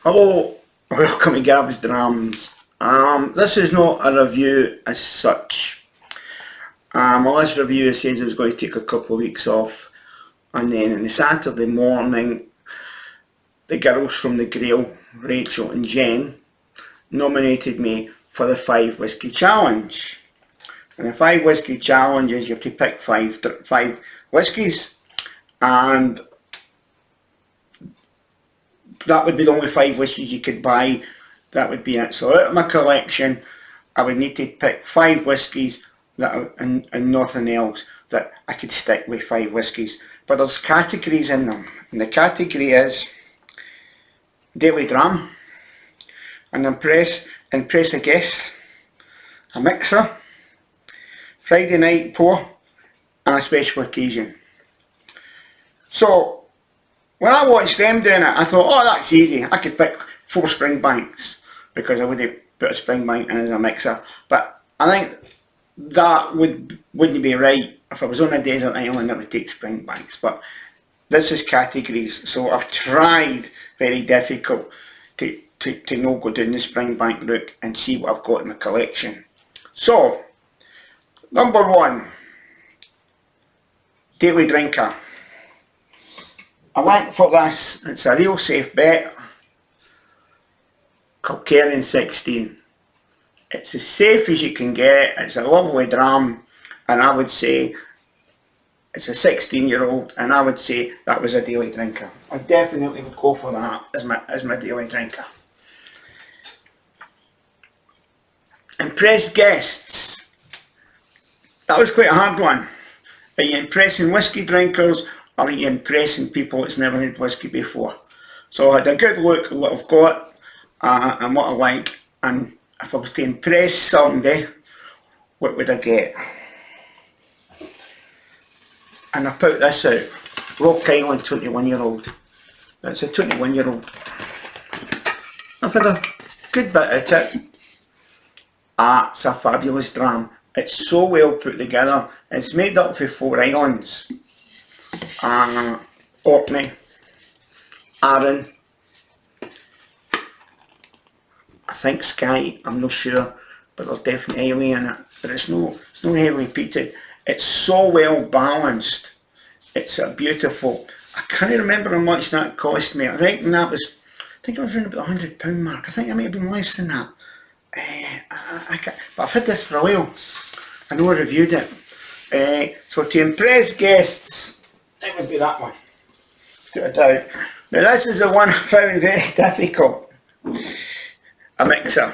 Hello, welcome to Gab's Drams. This is not a review as such. My last review says I was going to take a couple of weeks off, and then on the Saturday morning, the girls from the Grail, Rachel and Jen, nominated me for the 5 whisky challenge. And the 5 whisky challenge is you have to pick five whiskies, and that would be the only 5 whiskies you could buy. That would be it. So out of my collection, I would need to pick 5 whiskies that are, and nothing else, that I could stick with 5 whiskies. But there's categories in them, and the category is daily dram, an impress a guest, a mixer, Friday night pour, and a special occasion. So when I watched them doing it, I thought, oh, that's easy. I could pick 4 Springbanks because I would have put a Springbank in as a mixer. But I think that wouldn't be right. If I was on a desert island, I would take Springbanks. But this is categories, so I've tried very difficult to not go down the Springbank route and see what I've got in my collection. So, number 1, daily drinker. I went for this. It's a real safe bet. Kilkerran 16. It's as safe as you can get. It's a lovely dram, and I would say it's a 16-year-old, and I would say that was a daily drinker. I definitely would go for that as my daily drinker. Impress guests. That was quite a hard one. Are you impressing whisky drinkers, or are you impressing people that's never had whisky before? So I had a good look at what I've got and what I like, and if I was to impress somebody, what would I get? And I put this out, Rock Island 21-year-old. That's a 21-year-old. I've had a good bit at it. It's a fabulous dram. It's so well put together. It's made up of 4 islands. Orkney, Arran, I think Skye, I'm not sure, but there's definitely Ailey in it. But it's no heavily peated. It's so well balanced. It's a beautiful. I can't remember how much that cost me. I reckon that was, I think it was around about the £100 mark. I think it might have been less than that. But I've had this for a while. I know I reviewed it. So to impress guests, it would be that one, without a doubt. Now this is the one I found very difficult. A mixer.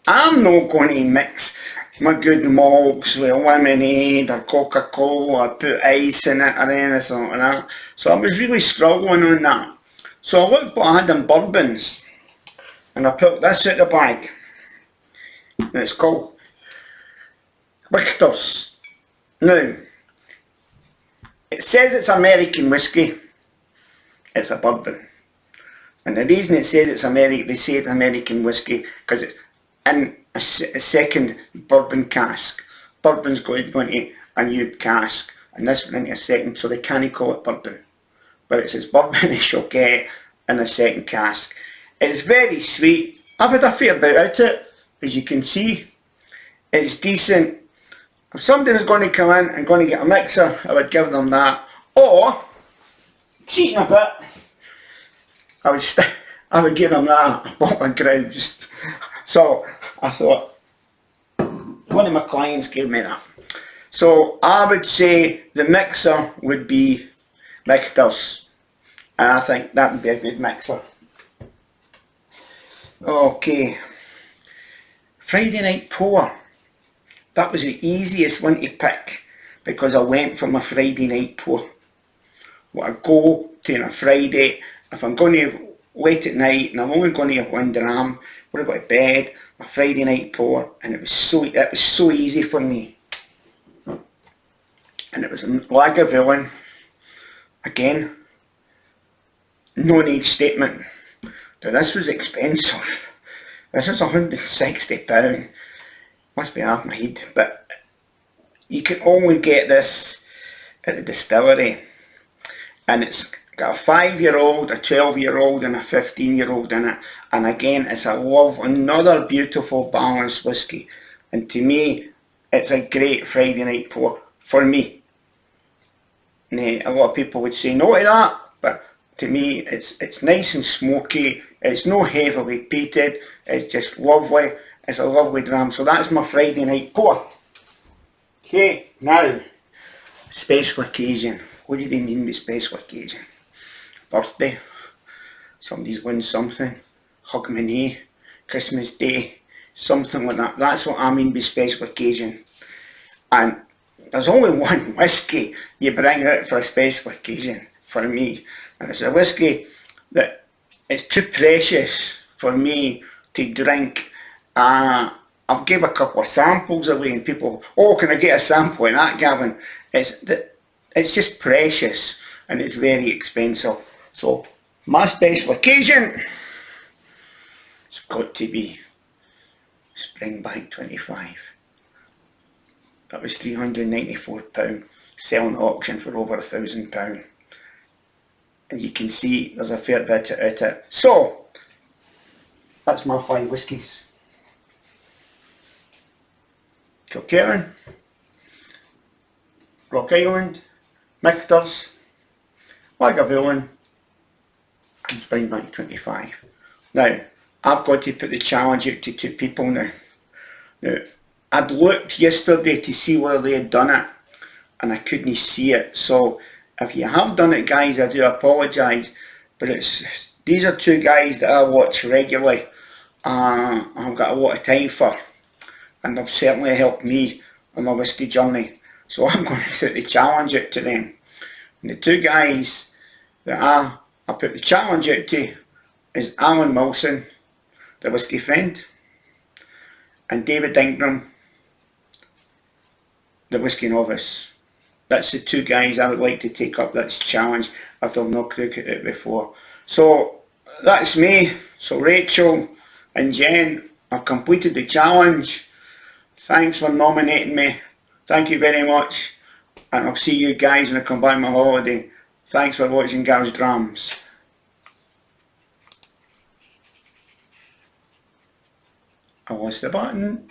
I'm not going to mix my good malts with lemonade or Coca-Cola or put ice in it or anything like that. So I was really struggling on that. So I looked what I had in bourbons, and I pulled this out of the bag. And it's called Victor's. Now, it says it's American whiskey. It's a bourbon. And the reason it says it's they say it's American whiskey because it's in a second bourbon cask. Bourbon's going to a new cask, and this went into a second, so they can't call it bourbon. But it says bourbon is shall get in a second cask. It's very sweet. I've had a fair bit out of it, as you can see. It's decent. If somebody was going to come in and going to get a mixer, I would give them that. Or, cheating a bit, I would give them that bottle of ground. So I thought, one of my clients gave me that. So I would say the mixer would be Victor's, and I think that would be a good mixer. Okay, Friday night pour. That was the easiest one to pick because I went for my Friday night pour. What I go to on a Friday, if I'm going to late at night and I'm only going to have 1 dram, when I go to bed, my Friday night pour, and it was so easy for me. And it was a Lagavulin, again, non-age statement. Now this was expensive. This was £160. Must be half my head, but you can only get this at the distillery, and it's got a 5-year-old, a 12-year-old and a 15-year-old in it, and again it's another beautiful balanced whisky, and to me it's a great Friday night pour for me. Now, a lot of people would say no to that, but to me it's nice and smoky, it's no heavily peated, it's just lovely, it's a lovely dram. So that's my Friday night pour. Okay, now, special occasion. What do they mean by special occasion? Birthday, somebody's won something, Hogmanay, Christmas Day, something like that. That's what I mean by special occasion. And there's only one whisky you bring out for a special occasion for me, and it's a whisky that it's too precious for me to drink. I've gave a couple of samples away and people, oh, can I get a sample of that, Gavin? It's just precious and it's very expensive. So my special occasion, it's got to be Springbank 25. That was £394, selling at auction for over £1,000. And you can see there's a fair bit out of it. So, that's my 5 whiskies. Kilkerran, Rock Island, Michter's, Lagavulin and Springbank 25. Now, I've got to put the challenge out to 2 people now. Now, I'd looked yesterday to see where they had done it and I couldn't see it. So if you have done it, guys, I do apologise, but these are 2 guys that I watch regularly. I've got a lot of time for, and they've certainly helped me on my whisky journey. So I'm going to put the challenge out to them. And the 2 guys that I put the challenge out to is Alan Wilson, the whisky friend, and David Ingram, the whisky novice. That's the 2 guys I would like to take up this challenge if they've not cooked it before. So that's me. So Rachel and Jen, I've completed the challenge. Thanks for nominating me. Thank you very much. And I'll see you guys when I come back on my holiday. Thanks for watching Gav's Drams. I lost the button.